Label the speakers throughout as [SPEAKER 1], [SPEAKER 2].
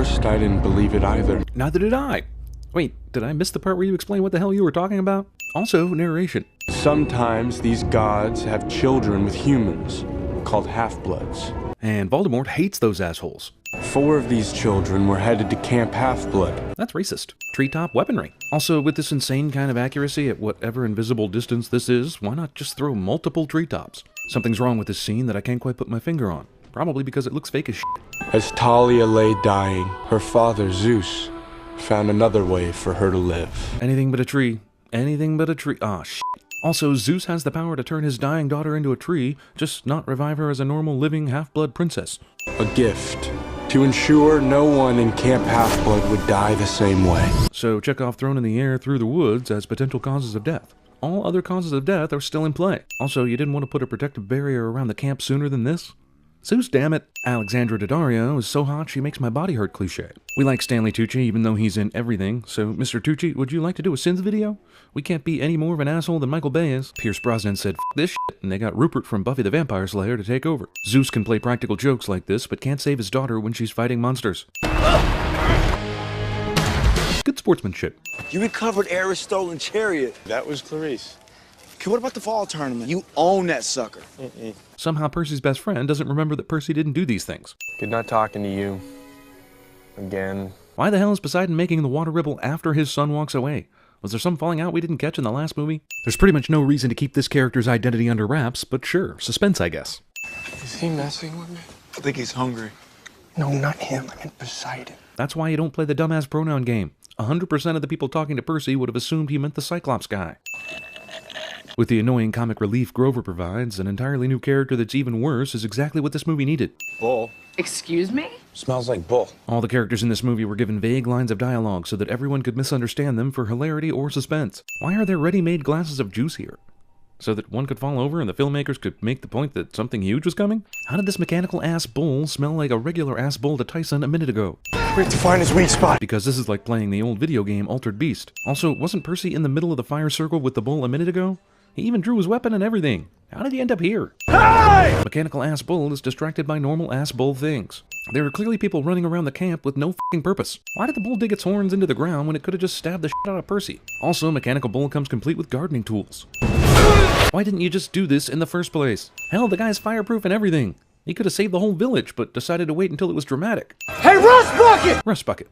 [SPEAKER 1] first, I didn't believe it either.
[SPEAKER 2] Neither did I. Wait, did I miss the part where you explain what the hell you were talking about? Also, narration.
[SPEAKER 1] Sometimes these gods have children with humans, called half-bloods.
[SPEAKER 2] And Voldemort hates those assholes.
[SPEAKER 1] 4 of these children were headed to Camp Half-Blood.
[SPEAKER 2] That's racist. Treetop weaponry. Also, with this insane kind of accuracy at whatever invisible distance this is, why not just throw multiple treetops? Something's wrong with this scene that I can't quite put my finger on. Probably because it looks fake as shit.
[SPEAKER 1] As Talia lay dying, her father, Zeus, found another way for her to live.
[SPEAKER 2] Anything but a tree. Anything but a tree. Ah, shit. Also, Zeus has the power to turn his dying daughter into a tree, just not revive her as a normal living half-blood princess.
[SPEAKER 1] A gift to ensure no one in Camp Half-Blood would die the same way.
[SPEAKER 2] So Chekhov thrown in the air through the woods as potential causes of death. All other causes of death are still in play. Also, you didn't want to put a protective barrier around the camp sooner than this? Zeus, damn it. Alexandra Daddario is so hot she makes my body hurt cliché. We like Stanley Tucci even though he's in everything, so Mr. Tucci, would you like to do a Sins video? We can't be any more of an asshole than Michael Bay is. Pierce Brosnan said, "F this shit," and they got Rupert from Buffy the Vampire Slayer to take over. Zeus can play practical jokes like this, but can't save his daughter when she's fighting monsters. Good sportsmanship.
[SPEAKER 3] You recovered Ares' stolen chariot.
[SPEAKER 4] That was Clarice.
[SPEAKER 3] Okay, what about the fall tournament? You own that sucker.
[SPEAKER 2] Somehow Percy's best friend doesn't remember that Percy didn't do these things.
[SPEAKER 4] Good not talking to you. Again.
[SPEAKER 2] Why the hell is Poseidon making the water ripple after his son walks away? Was there some falling out we didn't catch in the last movie? There's pretty much no reason to keep this character's identity under wraps, but sure, suspense I guess.
[SPEAKER 4] Is he messing with me?
[SPEAKER 3] I think he's hungry.
[SPEAKER 4] No, not him. I meant Poseidon.
[SPEAKER 2] That's why you don't play the dumbass pronoun game. 100% of the people talking to Percy would have assumed he meant the Cyclops guy. With the annoying comic relief Grover provides, an entirely new character that's even worse is exactly what this movie needed.
[SPEAKER 4] Bull.
[SPEAKER 5] Excuse me?
[SPEAKER 4] Smells like bull.
[SPEAKER 2] All the characters in this movie were given vague lines of dialogue so that everyone could misunderstand them for hilarity or suspense. Why are there ready-made glasses of juice here? So that one could fall over and the filmmakers could make the point that something huge was coming? How did this mechanical-ass bull smell like a regular-ass bull to Tyson a minute ago?
[SPEAKER 3] We have to find his weak spot.
[SPEAKER 2] Because this is like playing the old video game Altered Beast. Also, wasn't Percy in the middle of the fire circle with the bull a minute ago? He even drew his weapon and everything. How did he end up here? Hey! Mechanical-ass bull is distracted by normal-ass bull things. There are clearly people running around the camp with no f***ing purpose. Why did the bull dig its horns into the ground when it could have just stabbed the shit out of Percy? Also, mechanical bull comes complete with gardening tools. Why didn't you just do this in the first place? Hell, the guy's fireproof and everything. He could have saved the whole village, but decided to wait until it was dramatic.
[SPEAKER 3] Hey, Rust Bucket!
[SPEAKER 2] Rust Bucket.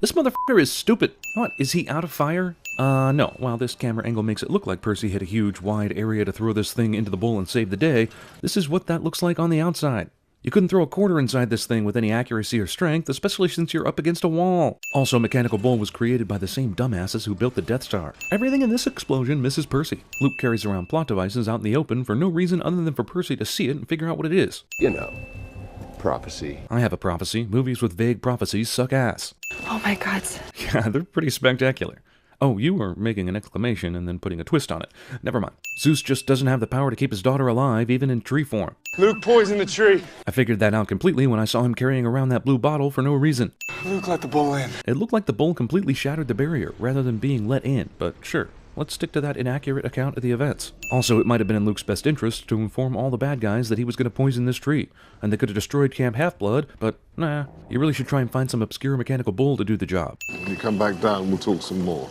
[SPEAKER 2] This motherfucker is stupid. What, is he out of fire? No. While this camera angle makes it look like Percy hit a huge, wide area to throw this thing into the bowl and save the day, this is what that looks like on the outside. You couldn't throw a quarter inside this thing with any accuracy or strength, especially since you're up against a wall. Also, Mechanical Bull was created by the same dumbasses who built the Death Star. Everything in this explosion misses Percy. Luke carries around plot devices out in the open for no reason other than for Percy to see it and figure out what it is.
[SPEAKER 6] You know, prophecy.
[SPEAKER 2] I have a prophecy. Movies with vague prophecies suck ass.
[SPEAKER 5] Oh my god.
[SPEAKER 2] Yeah, they're pretty spectacular. Oh, you were making an exclamation and then putting a twist on it. Never mind. Zeus just doesn't have the power to keep his daughter alive, even in tree form.
[SPEAKER 4] Luke poisoned the tree.
[SPEAKER 2] I figured that out completely when I saw him carrying around that blue bottle for no reason.
[SPEAKER 4] Luke let the bull in.
[SPEAKER 2] It looked like the bull completely shattered the barrier, rather than being let in, but sure. Let's stick to that inaccurate account of the events. Also, it might have been in Luke's best interest to inform all the bad guys that he was going to poison this tree, and they could have destroyed Camp Half-Blood, but nah, you really should try and find some obscure mechanical bull to do the job.
[SPEAKER 7] When you come back down, we'll talk some more.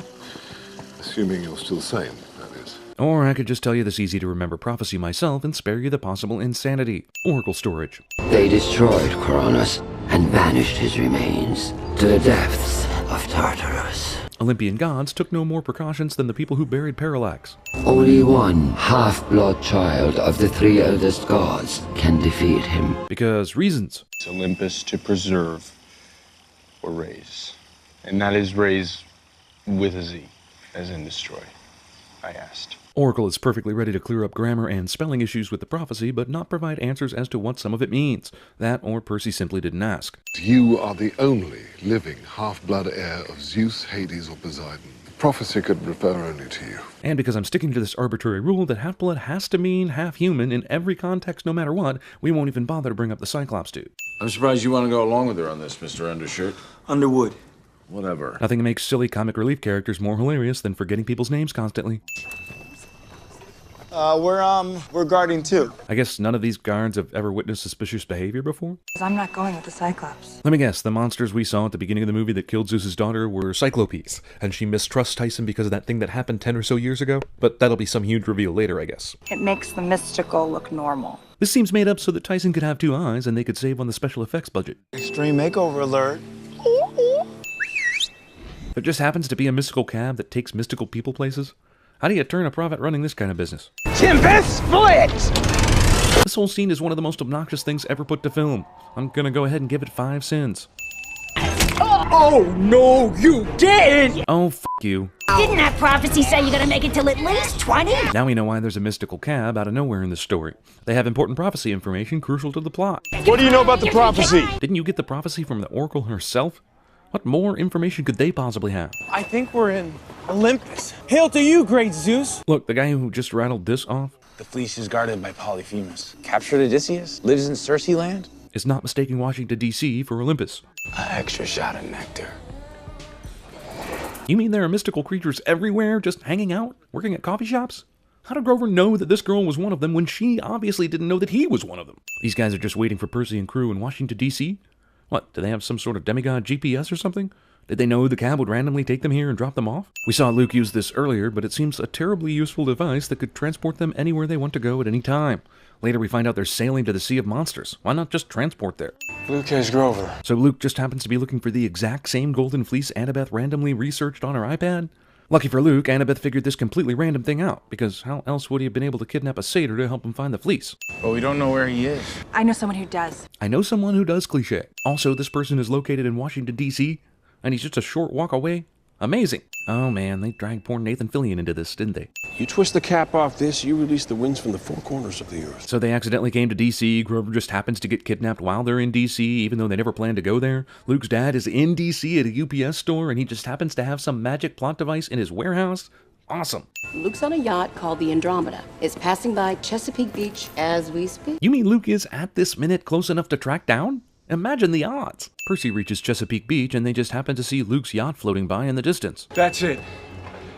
[SPEAKER 7] Assuming you're still sane, that is.
[SPEAKER 2] Or I could just tell you this easy-to-remember prophecy myself and spare you the possible insanity. Oracle storage.
[SPEAKER 8] They destroyed Cronus and banished his remains to the depths of Tartarus.
[SPEAKER 2] Olympian gods took no more precautions than the people who buried Parallax.
[SPEAKER 8] Only one half-blood child of the 3 eldest gods can defeat him.
[SPEAKER 2] Because reasons.
[SPEAKER 4] It's Olympus to preserve or raise. And that is raise with a Z, as in destroy, I asked.
[SPEAKER 2] Oracle is perfectly ready to clear up grammar and spelling issues with the prophecy, but not provide answers as to what some of it means. That or Percy simply didn't ask.
[SPEAKER 7] You are the only living half-blood heir of Zeus, Hades, or Poseidon. The prophecy could refer only to you.
[SPEAKER 2] And because I'm sticking to this arbitrary rule that half-blood has to mean half-human in every context no matter what, we won't even bother to bring up the Cyclops dude.
[SPEAKER 6] I'm surprised you want to go along with her on this, Mr. Undershirt.
[SPEAKER 3] Underwood.
[SPEAKER 6] Whatever.
[SPEAKER 2] Nothing makes silly comic relief characters more hilarious than forgetting people's names constantly.
[SPEAKER 3] We're guarding too.
[SPEAKER 2] I guess none of these guards have ever witnessed suspicious behavior before?
[SPEAKER 5] I'm not going with the Cyclops.
[SPEAKER 2] Let me guess, the monsters we saw at the beginning of the movie that killed Zeus's daughter were Cyclopes, and she mistrusts Tyson because of that thing that happened 10 or so years ago? But that'll be some huge reveal later, I guess.
[SPEAKER 5] It makes the mystical look normal.
[SPEAKER 2] This seems made up so that Tyson could have 2 eyes and they could save on the special effects budget.
[SPEAKER 3] Extreme makeover alert.
[SPEAKER 2] There just happens to be a mystical cab that takes mystical people places. How do you turn a profit running this kind of business?
[SPEAKER 3] Timber split!
[SPEAKER 2] This whole scene is one of the most obnoxious things ever put to film. I'm gonna go ahead and give it 5 sins.
[SPEAKER 3] Oh, no, you didn't!
[SPEAKER 2] Oh, f*** you.
[SPEAKER 9] Didn't that prophecy say you're gonna make it till at least 20?
[SPEAKER 2] Now we know why there's a mystical cab out of nowhere in this story. They have important prophecy information crucial to the plot.
[SPEAKER 3] What do you know about the prophecy?
[SPEAKER 2] Didn't you get the prophecy from the Oracle herself? What more information could they possibly have?
[SPEAKER 10] I think we're in Olympus. Hail to you, great Zeus!
[SPEAKER 2] Look, the guy who just rattled this off
[SPEAKER 10] The fleece is guarded by Polyphemus. Captured Odysseus? Lives in Circe land?
[SPEAKER 2] is not mistaking Washington, D.C. for Olympus.
[SPEAKER 10] An extra shot of nectar.
[SPEAKER 2] You mean there are mystical creatures everywhere just hanging out, working at coffee shops? How did Grover know that this girl was one of them when she obviously didn't know that he was one of them? These guys are just waiting for Percy and crew in Washington, D.C.? What, do they have some sort of demigod GPS or something? Did they know the cab would randomly take them here and drop them off? We saw Luke use this earlier, but it seems a terribly useful device that could transport them anywhere they want to go at any time. Later we find out they're sailing to the Sea of Monsters. Why not just transport there?
[SPEAKER 3] Luke has Grover.
[SPEAKER 2] So Luke just happens to be looking for the exact same golden fleece Annabeth randomly researched on her iPad? Lucky for Luke, Annabeth figured this completely random thing out, because how else would he have been able to kidnap a satyr to help him find the fleece?
[SPEAKER 10] But we don't know where he is.
[SPEAKER 5] I know someone who does.
[SPEAKER 2] I know someone who does cliché. Also, this person is located in Washington, D.C., and he's just a short walk away. Amazing. Oh man, they dragged poor Nathan Fillion into this, didn't they?
[SPEAKER 11] You twist the cap off this, you release the winds from the 4 corners of the earth.
[SPEAKER 2] So they accidentally came to D.C., Grover just happens to get kidnapped while they're in D.C., even though they never planned to go there. Luke's dad is in D.C. at a UPS store, and he just happens to have some magic plot device in his warehouse. Awesome.
[SPEAKER 12] Luke's on a yacht called the Andromeda. It's passing by Chesapeake Beach as we speak.
[SPEAKER 2] You mean Luke is, at this minute, close enough to track down? Imagine the odds. Percy reaches Chesapeake Beach, and they just happen to see Luke's yacht floating by in the distance.
[SPEAKER 3] That's it.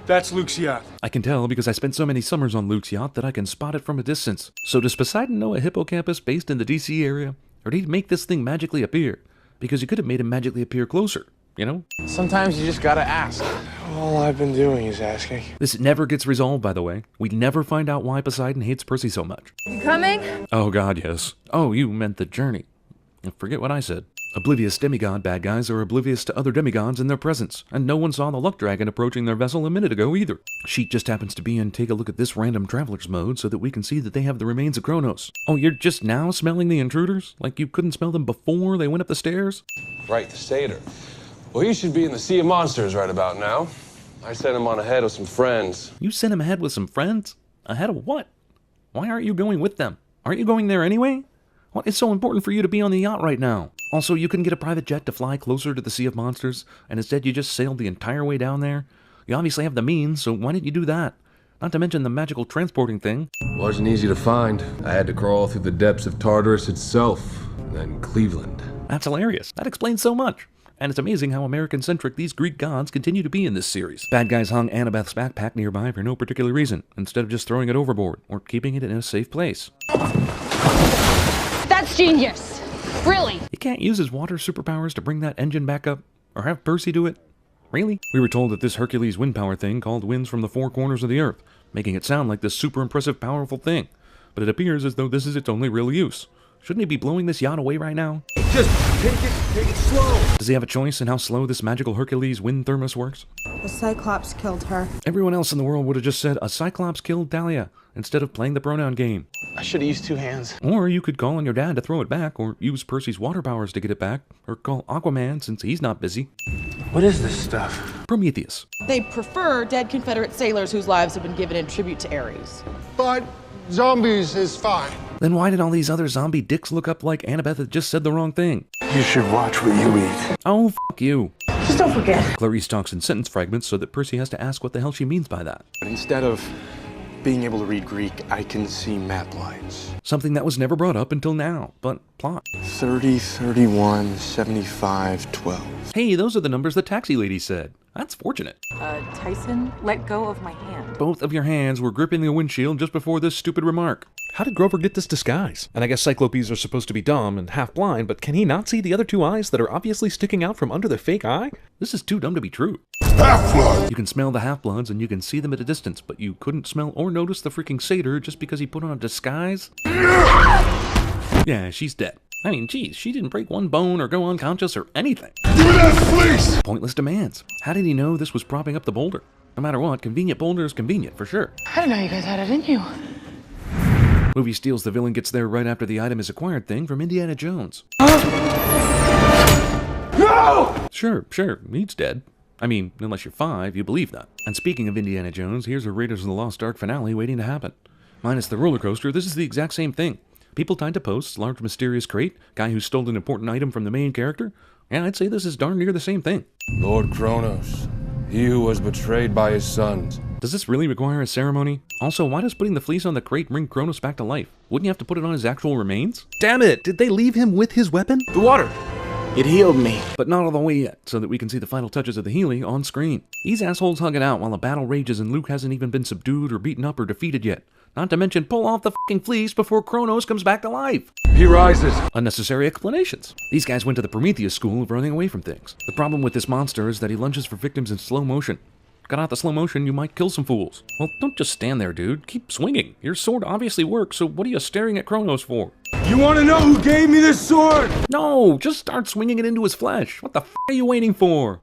[SPEAKER 3] That's Luke's yacht.
[SPEAKER 2] I can tell because I spent so many summers on Luke's yacht that I can spot it from a distance. So does Poseidon know a hippocampus based in the DC area? Or did he make this thing magically appear? Because he could have made him magically appear closer, you know?
[SPEAKER 10] Sometimes you just gotta ask.
[SPEAKER 3] All I've been doing is asking.
[SPEAKER 2] This never gets resolved, by the way. We never find out why Poseidon hates Percy so much.
[SPEAKER 5] You coming?
[SPEAKER 2] Oh god, yes. Oh, you meant the journey. Forget what I said. Oblivious demigod bad guys are oblivious to other demigods in their presence, and no one saw the luck dragon approaching their vessel a minute ago either. Sheet just happens to be in take a look at this random traveler's mode so that we can see that they have the remains of Kronos. Oh, you're just now smelling the intruders? Like you couldn't smell them before they went up the stairs?
[SPEAKER 11] Right, the satyr. Well, he should be in the Sea of Monsters right about now. I sent him on ahead with some friends.
[SPEAKER 2] You sent him ahead with some friends? Ahead of what? Why aren't you going with them? Aren't you going there anyway? What is so important for you to be on the yacht right now? Also, you couldn't get a private jet to fly closer to the Sea of Monsters, and instead you just sailed the entire way down there? You obviously have the means, so why didn't you do that? Not to mention the magical transporting thing.
[SPEAKER 6] Wasn't easy to find. I had to crawl through the depths of Tartarus itself, and then Cleveland.
[SPEAKER 2] That's hilarious. That explains so much. And it's amazing how American-centric these Greek gods continue to be in this series. Bad guys hung Annabeth's backpack nearby for no particular reason, instead of just throwing it overboard, or keeping it in a safe place.
[SPEAKER 9] That's genius. Really?
[SPEAKER 2] He can't use his water superpowers to bring that engine back up, or have Percy do it? Really? We were told that this Hercules wind power thing called winds from the 4 corners of the earth, making it sound like this super impressive powerful thing. But it appears as though this is its only real use. Shouldn't he be blowing this yacht away right now?
[SPEAKER 3] Just take it slow.
[SPEAKER 2] Does he have a choice in how slow this magical Hercules wind thermos works?
[SPEAKER 5] The Cyclops killed her.
[SPEAKER 2] Everyone else in the world would have just said, a Cyclops killed Dahlia, instead of playing the pronoun game.
[SPEAKER 10] I should have used 2 hands.
[SPEAKER 2] Or you could call on your dad to throw it back, or use Percy's water powers to get it back, or call Aquaman since he's not busy.
[SPEAKER 3] What is this stuff?
[SPEAKER 2] Prometheus.
[SPEAKER 13] They prefer dead Confederate sailors whose lives have been given in tribute to Ares.
[SPEAKER 7] But zombies is fine.
[SPEAKER 2] Then why did all these other zombie dicks look up like Annabeth had just said the wrong thing?
[SPEAKER 3] You should watch what you eat.
[SPEAKER 2] Oh, f*** you.
[SPEAKER 5] Just don't forget.
[SPEAKER 2] Clarice talks in sentence fragments so that Percy has to ask what the hell she means by that.
[SPEAKER 1] But instead of being able to read Greek, I can see map lines.
[SPEAKER 2] Something that was never brought up until now, but plot.
[SPEAKER 1] 30, 31, 75, 12.
[SPEAKER 2] Hey, those are the numbers the taxi lady said. That's fortunate.
[SPEAKER 5] Tyson, let go of my hand.
[SPEAKER 2] both of your hands were gripping the windshield just before this stupid remark. How did Grover get this disguise? And I guess Cyclopes are supposed to be dumb and half blind, but can he not see the other two eyes that are obviously sticking out from under the fake eye? This is too dumb to be true.
[SPEAKER 7] Half-blood!
[SPEAKER 2] You can smell the half-bloods and you can see them at a distance, but you couldn't smell or notice the freaking satyr just because he put on a disguise? Yeah, she's dead. I mean, geez, she didn't break one bone or go unconscious or anything.
[SPEAKER 7] Give me that fleece!
[SPEAKER 2] Pointless demands. How did he know this was propping up the boulder? No matter what, convenient boulder is convenient, for sure.
[SPEAKER 13] I didn't know you guys had it in you.
[SPEAKER 2] Movie steals the villain gets there right after the item is acquired thing from Indiana Jones.
[SPEAKER 7] No!
[SPEAKER 2] Sure, he's dead. I mean, unless you're 5, you believe that. And speaking of Indiana Jones, here's a Raiders of the Lost Ark finale waiting to happen. Minus the roller coaster, this is the exact same thing. People tied to posts, large mysterious crate, guy who stole an important item from the main character. Yeah, I'd say this is darn near the same thing.
[SPEAKER 11] Lord Kronos, he who was betrayed by his sons.
[SPEAKER 2] Does this really require a ceremony? Also, why does putting the fleece on the crate bring Kronos back to life? Wouldn't you have to put it on his actual remains? Damn it! Did they leave him with his weapon?
[SPEAKER 10] The water. It healed me.
[SPEAKER 2] But not all the way yet, so that we can see the final touches of the healing on screen. These assholes hug it out while a battle rages and Luke hasn't even been subdued or beaten up or defeated yet. Not to mention pull off the fucking fleece before Kronos comes back to life.
[SPEAKER 11] He rises.
[SPEAKER 2] Unnecessary explanations. These guys went to the Prometheus school of running away from things. The problem with this monster is that he lunges for victims in slow motion. Cut out the slow motion, you might kill some fools. Well, don't just stand there, dude. Keep swinging. Your sword obviously works, so what are you staring at Kronos for?
[SPEAKER 11] You want to know who gave me this sword?
[SPEAKER 2] No, just start swinging it into his flesh. What the f*** are you waiting for?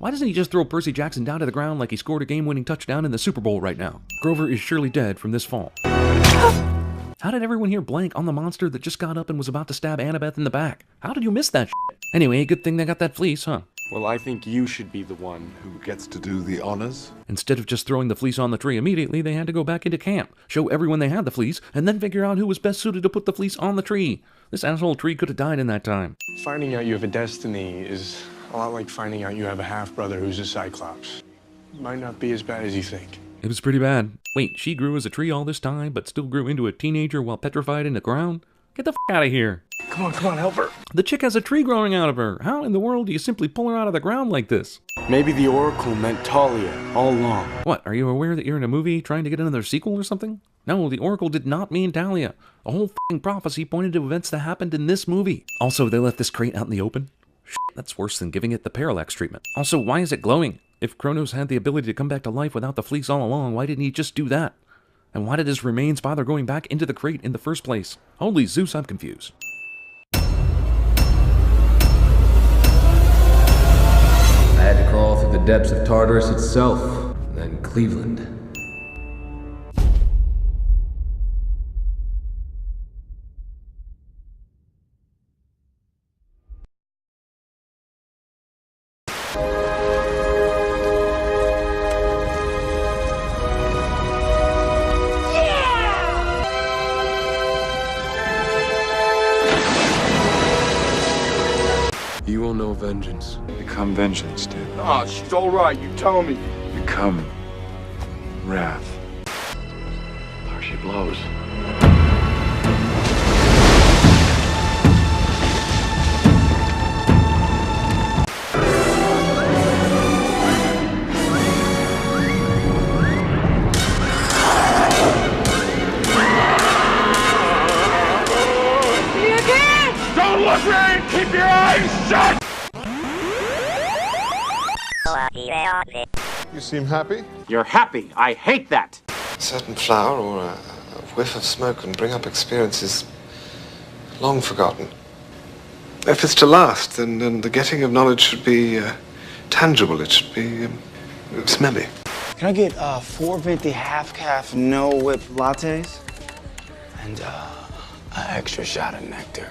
[SPEAKER 2] Why doesn't he just throw Percy Jackson down to the ground like he scored a game-winning touchdown in the Super Bowl right now? Grover is surely dead from this fall. How did everyone here blank on the monster that just got up and was about to stab Annabeth in the back? How did you miss that shit? Anyway, good thing they got that fleece, huh?
[SPEAKER 1] Well, I think you should be the one who
[SPEAKER 7] Gets to do the honors.
[SPEAKER 2] Instead of just throwing the fleece on the tree immediately, they had to go back into camp, show everyone they had the fleece, and then figure out who was best suited to put the fleece on the tree. This asshole tree could have died in that time.
[SPEAKER 1] Finding out you have a destiny is a lot like finding out you have a half-brother who's a Cyclops. Might not be as bad as you think.
[SPEAKER 2] It was pretty bad. Wait, she grew as a tree all this time, but still grew into a teenager while petrified in the ground? Get the f*** out of here.
[SPEAKER 1] Come on, help her.
[SPEAKER 2] The chick has a tree growing out of her. How in the world do you simply pull her out of the ground like this?
[SPEAKER 1] Maybe the Oracle meant Talia all along.
[SPEAKER 2] What, are you aware that you're in a movie trying to get another sequel or something? No, the Oracle did not mean Talia. The whole f***ing prophecy pointed to events that happened in this movie. Also, they left this crate out in the open. Shit, that's worse than giving it the parallax treatment. Also, why is it glowing? If Kronos had the ability to come back to life without the fleece all along, why didn't he just do that? And why did his remains bother going back into the crate in the first place? Holy Zeus, I'm confused.
[SPEAKER 6] I had to crawl through the depths of Tartarus itself, and then Cleveland.
[SPEAKER 3] You will know vengeance.
[SPEAKER 14] Become vengeance, dude.
[SPEAKER 3] Ah, she's all right. You tell me.
[SPEAKER 14] Become wrath. There she blows.
[SPEAKER 3] Don't look right! Keep your eyes shut! You seem happy?
[SPEAKER 15] You're happy. I hate that.
[SPEAKER 16] A certain flower or a whiff of smoke can bring up experiences long forgotten. If it's to last, then the getting of knowledge should be tangible. It should be smelly.
[SPEAKER 10] Can I get 450 half-calf no-whip lattes? And an extra shot of nectar.